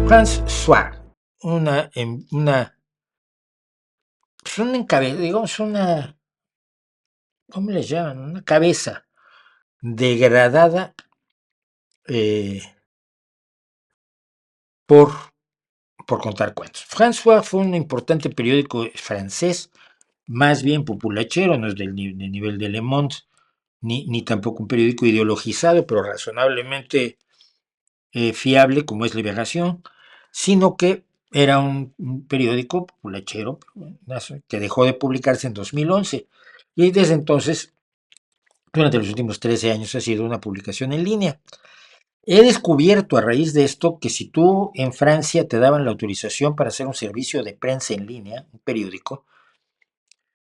François, digamos ¿cómo le llaman? Una cabeza degradada eh, por, por contar cuentos. François fue un importante periódico francés, más bien populachero, no es del nivel de Le Monde, ni tampoco un periódico ideologizado, pero razonablemente fiable como es Liberación, sino que era un periódico populachero que dejó de publicarse en 2011 y desde entonces, durante los últimos 13 años, ha sido una publicación en línea. He descubierto a raíz de esto que si tú en Francia te daban la autorización para hacer un servicio de prensa en línea, un periódico,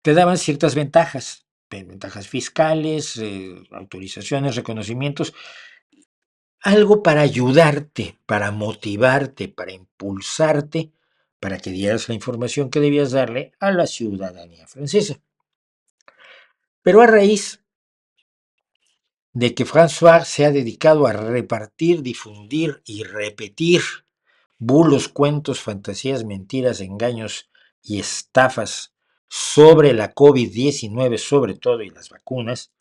te daban ciertas ventajas fiscales, autorizaciones, reconocimientos, algo para ayudarte, para motivarte, para impulsarte, para que dieras la información que debías darle a la ciudadanía francesa. Pero a raíz de que François se ha dedicado a repartir, difundir y repetir bulos, cuentos, fantasías, mentiras, engaños y estafas sobre la COVID-19 sobre todo y las vacunas,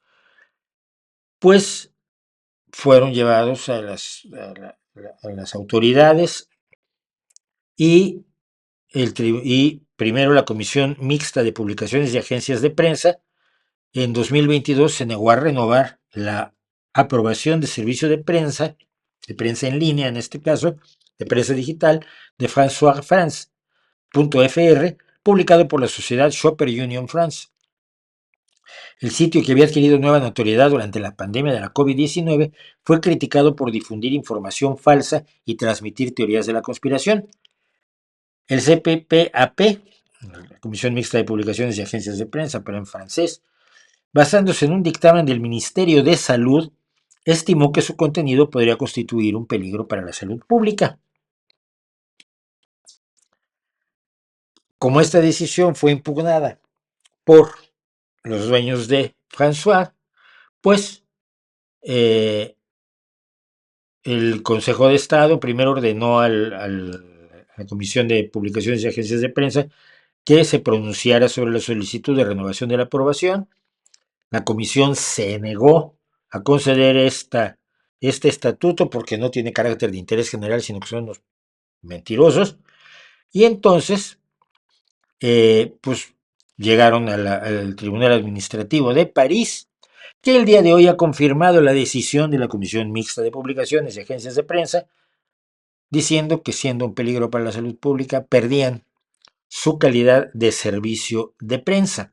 pues fueron llevados a las autoridades y, y primero la Comisión Mixta de Publicaciones y Agencias de Prensa en 2022 se negó a renovar la aprobación de servicio de prensa en línea en este caso, de prensa digital, de François France.fr, publicado por la sociedad Shopper Union France. El sitio, que había adquirido nueva notoriedad durante la pandemia de la COVID-19, fue criticado por difundir información falsa y transmitir teorías de la conspiración. El CPPAP, la Comisión Mixta de Publicaciones y Agencias de Prensa, pero en francés, basándose en un dictamen del Ministerio de Salud, estimó que su contenido podría constituir un peligro para la salud pública. Como esta decisión fue impugnada por los dueños de François, pues el Consejo de Estado primero ordenó a la Comisión de Publicaciones y Agencias de Prensa que se pronunciara sobre la solicitud de renovación de la aprobación. La comisión se negó a conceder este estatuto porque no tiene carácter de interés general, sino que son unos mentirosos. Y entonces, pues llegaron al Tribunal Administrativo de París, que el día de hoy ha confirmado la decisión de la Comisión Mixta de Publicaciones y Agencias de Prensa, diciendo que siendo un peligro para la salud pública, perdían su calidad de servicio de prensa.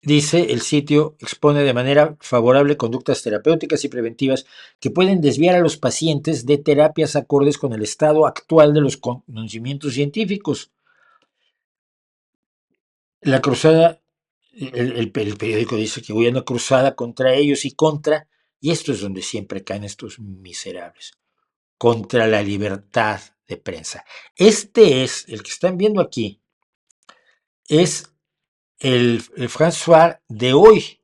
Dice, el sitio expone de manera favorable conductas terapéuticas y preventivas que pueden desviar a los pacientes de terapias acordes con el estado actual de los conocimientos científicos. La cruzada, el periódico dice que voy a una cruzada contra ellos y esto es donde siempre caen estos miserables, contra la libertad de prensa. Este es, el que están viendo aquí, es el François de hoy,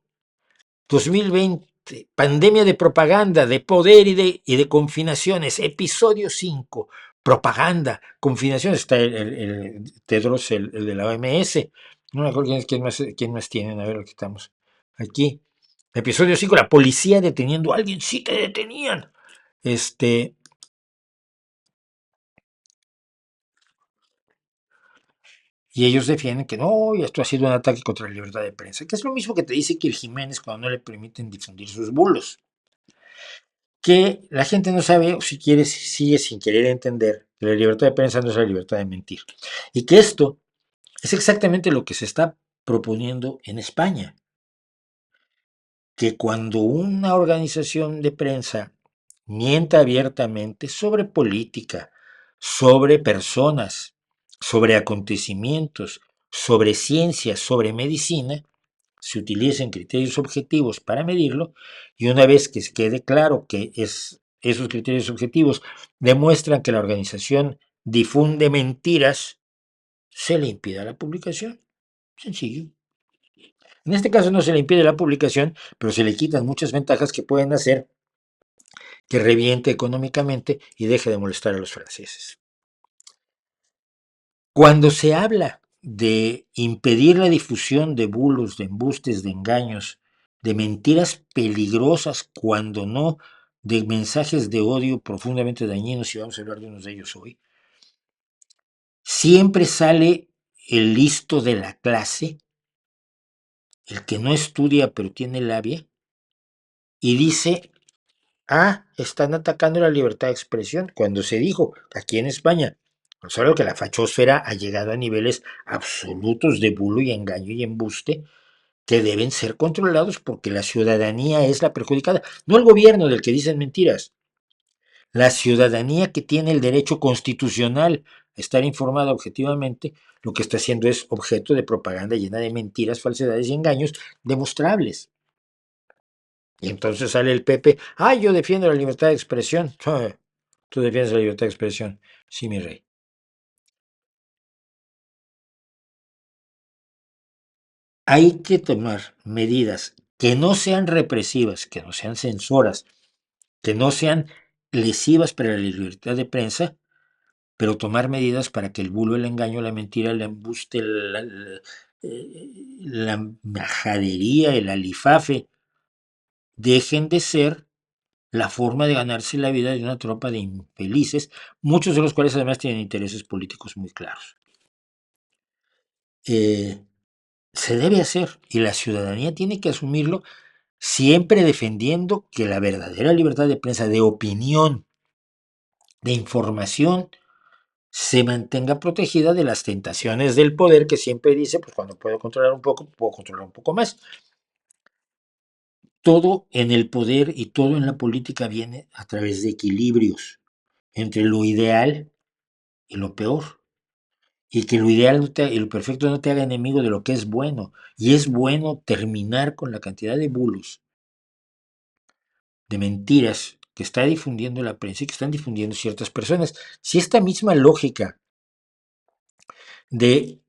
2020, pandemia de propaganda, de poder y de confinaciones, episodio 5, propaganda, confinaciones, está el Tedros, el de la OMS, no me acuerdo quién más tienen, a ver lo que estamos aquí. Episodio 5, la policía deteniendo a alguien, sí te detenían. Y ellos defienden que no, y esto ha sido un ataque contra la libertad de prensa, que es lo mismo que te dice Kir Jiménez cuando no le permiten difundir sus bulos. Que la gente no sabe o si quiere, sigue sin querer entender que la libertad de prensa no es la libertad de mentir. Y que esto es exactamente lo que se está proponiendo en España. Que cuando una organización de prensa mienta abiertamente sobre política, sobre personas, sobre acontecimientos, sobre ciencia, sobre medicina, se utilicen criterios objetivos para medirlo y una vez que quede claro que esos criterios objetivos demuestran que la organización difunde mentiras, se le impida la publicación. Sencillo. En este caso no se le impide la publicación, pero se le quitan muchas ventajas que pueden hacer que reviente económicamente y deje de molestar a los franceses. Cuando se habla de impedir la difusión de bulos, de embustes, de engaños, de mentiras peligrosas, cuando no de mensajes de odio profundamente dañinos, y vamos a hablar de unos de ellos hoy, siempre sale el listo de la clase, el que no estudia pero tiene labia, y dice, están atacando la libertad de expresión, cuando se dijo aquí en España, solo que la fachosfera ha llegado a niveles absolutos de bulo y engaño y embuste que deben ser controlados porque la ciudadanía es la perjudicada, no el gobierno del que dicen mentiras, la ciudadanía que tiene el derecho constitucional a estar informada objetivamente, lo que está haciendo es objeto de propaganda llena de mentiras, falsedades y engaños demostrables. Y entonces sale el Pepe, yo defiendo la libertad de expresión. Tú defiendes la libertad de expresión. Sí, mi rey. Hay que tomar medidas que no sean represivas, que no sean censoras, que no sean lesivas para la libertad de prensa, pero tomar medidas para que el bulo, el engaño, la mentira, el embuste, la majadería, el alifafe, dejen de ser la forma de ganarse la vida de una tropa de infelices, muchos de los cuales además tienen intereses políticos muy claros. Se debe hacer y la ciudadanía tiene que asumirlo siempre defendiendo que la verdadera libertad de prensa, de opinión, de información, se mantenga protegida de las tentaciones del poder que siempre dice, pues cuando puedo controlar un poco, puedo controlar un poco más. Todo en el poder y todo en la política viene a través de equilibrios entre lo ideal y lo peor. Y que lo ideal y lo perfecto no te haga enemigo de lo que es bueno. Y es bueno terminar con la cantidad de bulos, de mentiras que está difundiendo la prensa y que están difundiendo ciertas personas. Si esta misma lógica de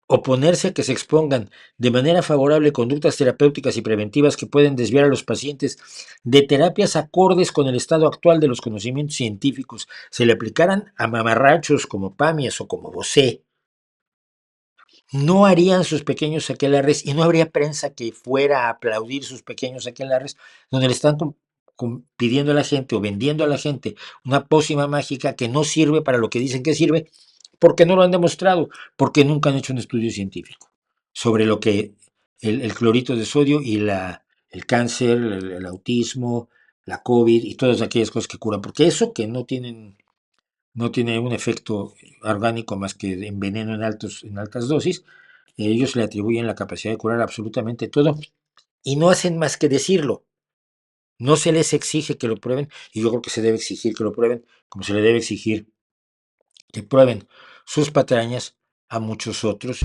oponerse a que se expongan de manera favorable conductas terapéuticas y preventivas que pueden desviar a los pacientes de terapias acordes con el estado actual de los conocimientos científicos, se le aplicaran a mamarrachos como Pamias o como Bosé, no harían sus pequeños aquelarres y no habría prensa que fuera a aplaudir sus pequeños aquelarres, donde le están pidiendo a la gente o vendiendo a la gente una pócima mágica que no sirve para lo que dicen que sirve, porque no lo han demostrado, porque nunca han hecho un estudio científico sobre lo que el clorito de sodio y el cáncer, el autismo, la COVID y todas aquellas cosas que curan, porque eso que no tiene un efecto orgánico más que en veneno en altas dosis, ellos le atribuyen la capacidad de curar absolutamente todo y no hacen más que decirlo. No se les exige que lo prueben y yo creo que se debe exigir que lo prueben, como se le debe exigir que prueben sus patrañas a muchos otros.